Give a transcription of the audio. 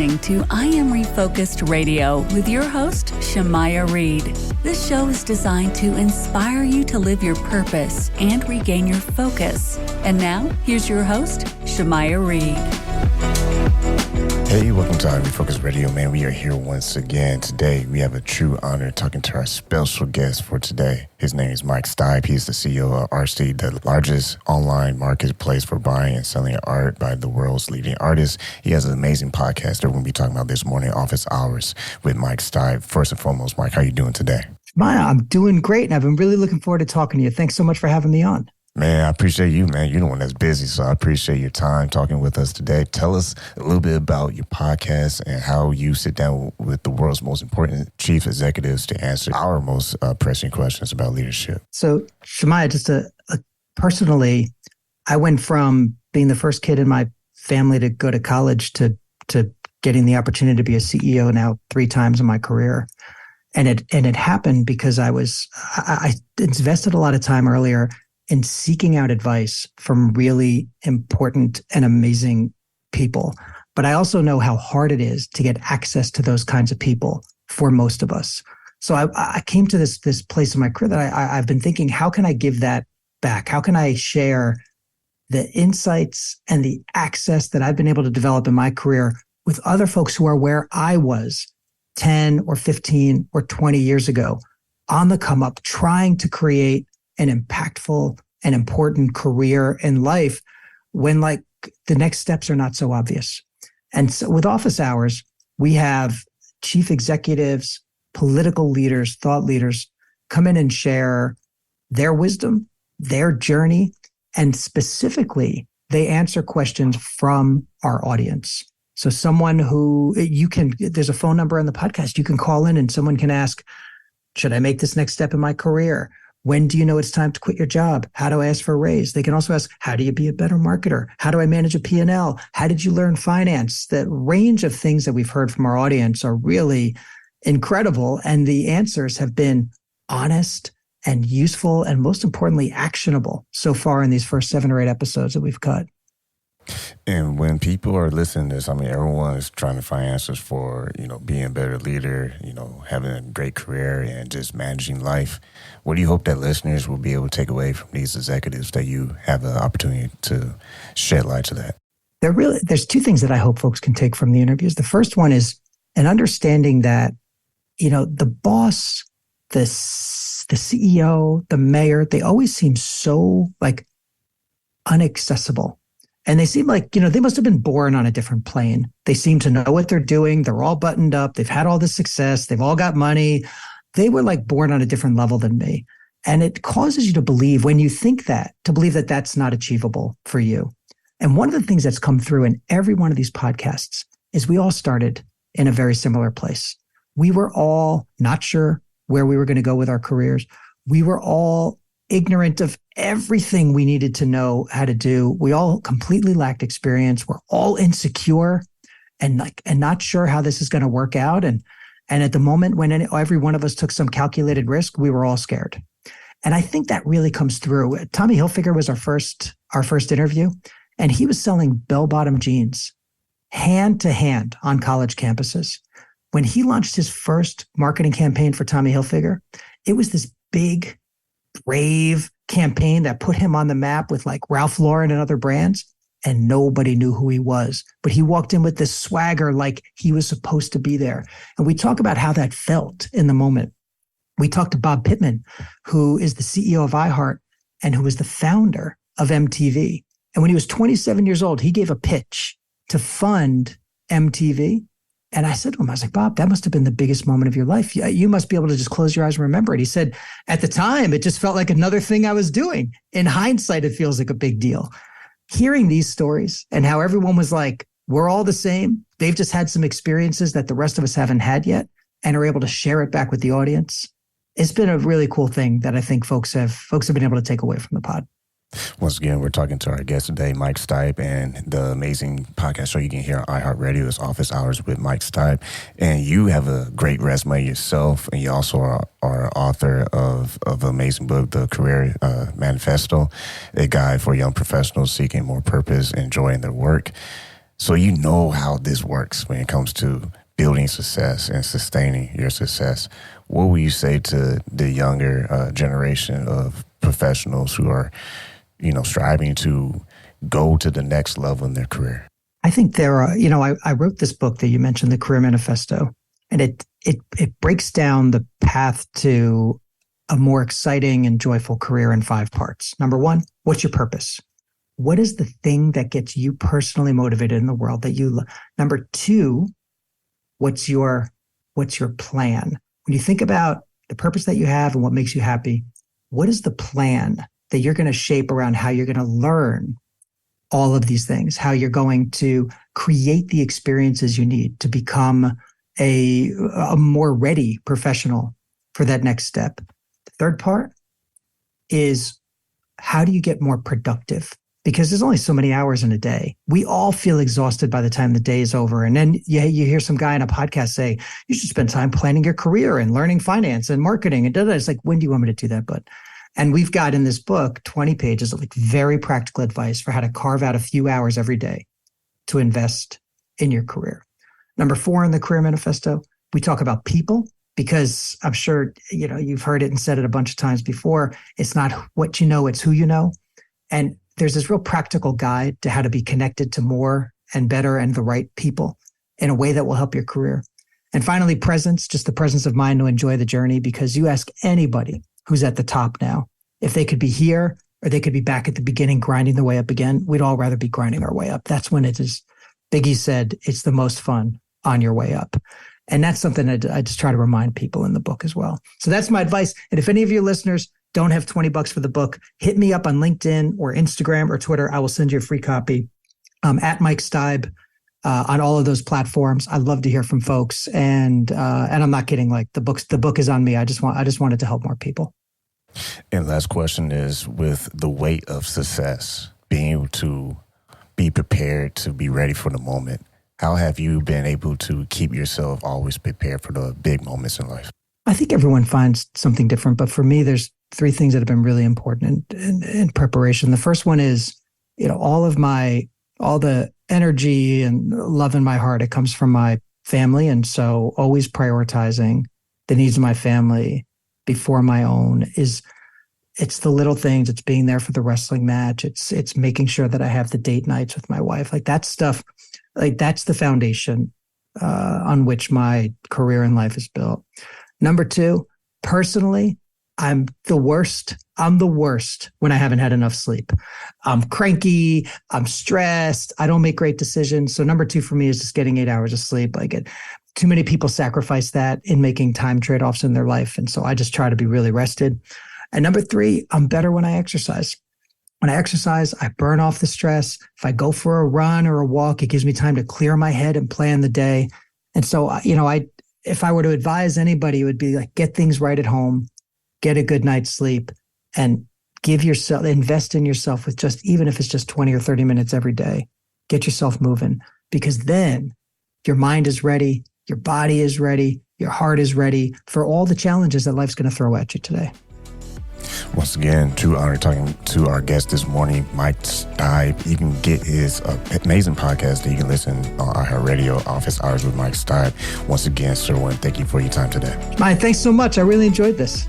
listening to I Am Refocused Radio with your host, Shamaya Reed. This show is designed to inspire you to live your purpose and regain your focus. And now, here's your host, Shamaya Reed. Hey, welcome to I Am Refocused Radio, man. We are here once again. Today, we have a true honor talking to our special guest for today. His name is Mike Steib. He's the CEO of Artsy, the largest online marketplace for buying and selling art by the world's leading artists. He has an amazing podcast that we're going to be talking about this morning, Office Hours with Mike Steib. First and foremost, Mike, how are you doing today? Maya, I'm doing great, and I've been really looking forward to talking to you. Thanks so much for having me on. Man, I appreciate you, man. You're the one that's busy, so I appreciate your time talking with us today. Tell us a little bit about your podcast and how you sit down with the world's most important chief executives to answer our most pressing questions about leadership. So, Shamaya, just personally, I went from being the first kid in my family to go to college to getting the opportunity to be a CEO now 3 times in my career. And it happened because I invested a lot of time earlier in seeking out advice from really important and amazing people. But I also know how hard it is to get access to those kinds of people for most of us. So I came to this place in my career that I've been thinking, how can I give that back? How can I share the insights and the access that I've been able to develop in my career with other folks who are where I was 10 or 15 or 20 years ago, on the come up, trying to create an impactful and important career in life when the next steps are not so obvious. And so with Office Hours, we have chief executives, political leaders, thought leaders come in and share their wisdom, their journey, and specifically, they answer questions from our audience. So someone who there's a phone number on the podcast, you can call in and someone can ask, should I make this next step in my career? When do you know it's time to quit your job? How do I ask for a raise? They can also ask, how do you be a better marketer? How do I manage a P&L? How did you learn finance? The range of things that we've heard from our audience are really incredible. And the answers have been honest and useful and most importantly, actionable so far in these first 7 or 8 episodes that we've cut. And when people are listening to this, I mean, everyone is trying to find answers for, being a better leader, having a great career and just managing life. What do you hope that listeners will be able to take away from these executives that you have the opportunity to shed light to that? There's 2 things that I hope folks can take from the interviews. The first one is an understanding that, the boss, the CEO, the mayor, they always seem so inaccessible. And they seem like, they must have been born on a different plane. They seem to know what they're doing. They're all buttoned up. They've had all this success. They've all got money. They were born on a different level than me. And it causes you to believe, when you think that, that that's not achievable for you. And one of the things that's come through in every one of these podcasts is we all started in a very similar place. We were all not sure where we were going to go with our careers. We were all ignorant of everything we needed to know how to do. We all completely lacked experience. We're all insecure and not sure how this is going to work out. And at the moment when every one of us took some calculated risk, we were all scared. And I think that really comes through. Tommy Hilfiger was our first interview, and he was selling bell-bottom jeans hand to hand on college campuses. When he launched his first marketing campaign for Tommy Hilfiger, it was this big, brave campaign that put him on the map with Ralph Lauren and other brands, and nobody knew who he was. But he walked in with this swagger like he was supposed to be there. And we talk about how that felt in the moment. We talked to Bob Pittman, who is the CEO of iHeart and who was the founder of MTV. And when he was 27 years old, he gave a pitch to fund MTV. And I said to him, I was like, Bob, that must have been the biggest moment of your life. You must be able to just close your eyes and remember it. He said, at the time, it just felt like another thing I was doing. In hindsight, it feels like a big deal. Hearing these stories and how everyone was like, we're all the same. They've just had some experiences that the rest of us haven't had yet and are able to share it back with the audience. It's been a really cool thing that I think folks have been able to take away from the pod. Once again, we're talking to our guest today, Mike Steib, and the amazing podcast show you can hear on iHeartRadio is Office Hours with Mike Steib. And you have a great resume yourself, and you also are author of an amazing book, The Career Manifesto, a guide for young professionals seeking more purpose and joy in their work. So you know how this works when it comes to building success and sustaining your success. What will you say to the younger generation of professionals who are, striving to go to the next level in their career? I think there are, I wrote this book that you mentioned, the Career Manifesto, and it breaks down the path to a more exciting and joyful career in 5 parts. Number 1, what's your purpose? What is the thing that gets you personally motivated in the world that you love? Number 2, what's your plan? When you think about the purpose that you have and what makes you happy, what is the plan that you're going to shape around how you're going to learn all of these things, how you're going to create the experiences you need to become a more ready professional for that next step? The third part is, how do you get more productive? Because there's only so many hours in a day. We all feel exhausted by the time the day is over. And then you hear some guy on a podcast say, you should spend time planning your career and learning finance and marketing. And it's like, when do you want me to do that? And we've got in this book 20 pages of like very practical advice for how to carve out a few hours every day to invest in your career. Number 4 in the Career Manifesto, we talk about people, because I'm sure you've heard it and said it a bunch of times before. It's not what you know, it's who you know. And there's this real practical guide to how to be connected to more and better and the right people in a way that will help your career. And finally, presence, just the presence of mind to enjoy the journey, because you ask anybody who's at the top now, if they could be here or they could be back at the beginning, grinding the way up again, we'd all rather be grinding our way up. That's when it is, Biggie said, it's the most fun on your way up. And that's something I just try to remind people in the book as well. So that's my advice. And if any of your listeners don't have $20 for the book, hit me up on LinkedIn or Instagram or Twitter. I will send you a free copy at Mike Steib on all of those platforms. I'd love to hear from folks. And I'm not kidding. Like the book is on me. I just wanted to help more people. And last question is, with the weight of success, being able to be prepared to be ready for the moment, how have you been able to keep yourself always prepared for the big moments in life? I think everyone finds something different, but for me, there's 3 things that have been really important in preparation. The first one is, all the energy and love in my heart, it comes from my family. And so always prioritizing the needs of my family before my own it's the little things. It's being there for the wrestling match. It's making sure that I have the date nights with my wife. Like that stuff, like that's the foundation on which my career in life is built. Number 2, personally, I'm the worst. I'm the worst when I haven't had enough sleep. I'm cranky. I'm stressed. I don't make great decisions. So number 2 for me is just getting 8 hours of sleep. Too many people sacrifice that in making time trade-offs in their life. And so I just try to be really rested. And number 3, I'm better when I exercise. When I exercise, I burn off the stress. If I go for a run or a walk, it gives me time to clear my head and plan the day. And so, if I were to advise anybody, it would be like, get things right at home, get a good night's sleep, and invest in yourself with even if it's just 20 or 30 minutes every day. Get yourself moving, because then your mind is ready, your body is ready, your heart is ready for all the challenges that life's going to throw at you today. Once again, true honor talking to our guest this morning, Mike Steib. You can get his amazing podcast that you can listen on iHeartRadio, Office Hours with Mike Steib. Once again, sir, thank you for your time today. Mike, thanks so much. I really enjoyed this.